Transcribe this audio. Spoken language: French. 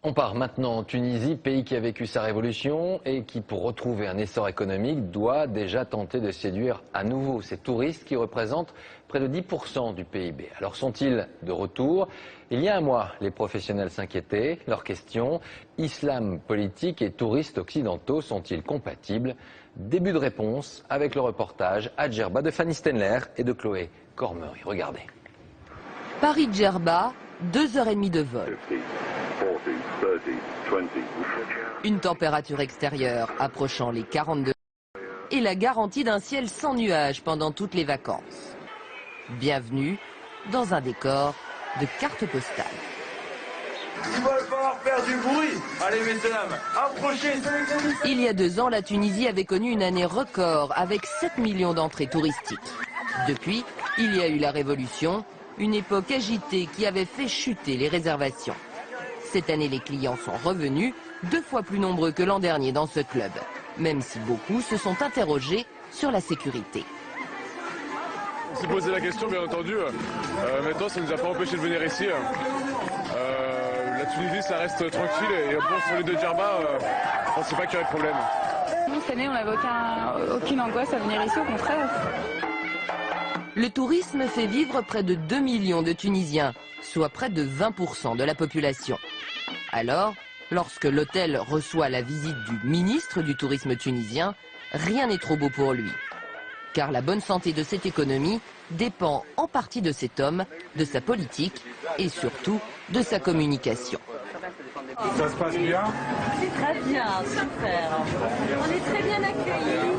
On part maintenant en Tunisie, pays qui a vécu sa révolution et qui, pour retrouver un essor économique, doit déjà tenter de séduire à nouveau ces touristes qui représentent près de 10% du PIB. Alors sont-ils de retour? Il y a un mois, les professionnels s'inquiétaient. Leur question, islam politique et touristes occidentaux sont-ils compatibles? Début de réponse avec le reportage à Djerba de Fanny Stenler et de Chloé Cormery. Regardez. Paris-Djerba, 2h30 de vol. Une température extérieure approchant les 42 et la garantie d'un ciel sans nuages pendant toutes les vacances. Bienvenue dans un décor de carte postale. Il va falloir faire du bruit. Allez mesdames, approchez. Il y a 2 ans, la Tunisie avait connu une année record avec 7 millions d'entrées touristiques. Depuis, il y a eu la révolution, une époque agitée qui avait fait chuter les réservations. Cette année, les clients sont revenus, 2 fois plus nombreux que l'an dernier dans ce club, même si beaucoup se sont interrogés sur la sécurité. On s'est posé la question, bien entendu. Maintenant, ça ne nous a pas empêché de venir ici. La Tunisie, ça reste tranquille. Et bon, sur les deux Djerba, je ne pensais pas qu'il y aurait de problème. Nous, cette année, on n'avait aucune angoisse à venir ici, au contraire. Le tourisme fait vivre près de 2 millions de Tunisiens, soit près de 20% de la population. Alors, lorsque l'hôtel reçoit la visite du ministre du tourisme tunisien, rien n'est trop beau pour lui. Car la bonne santé de cette économie dépend en partie de cet homme, de sa politique et surtout de sa communication. Ça se passe bien? C'est très bien, super. On est très bien accueillis.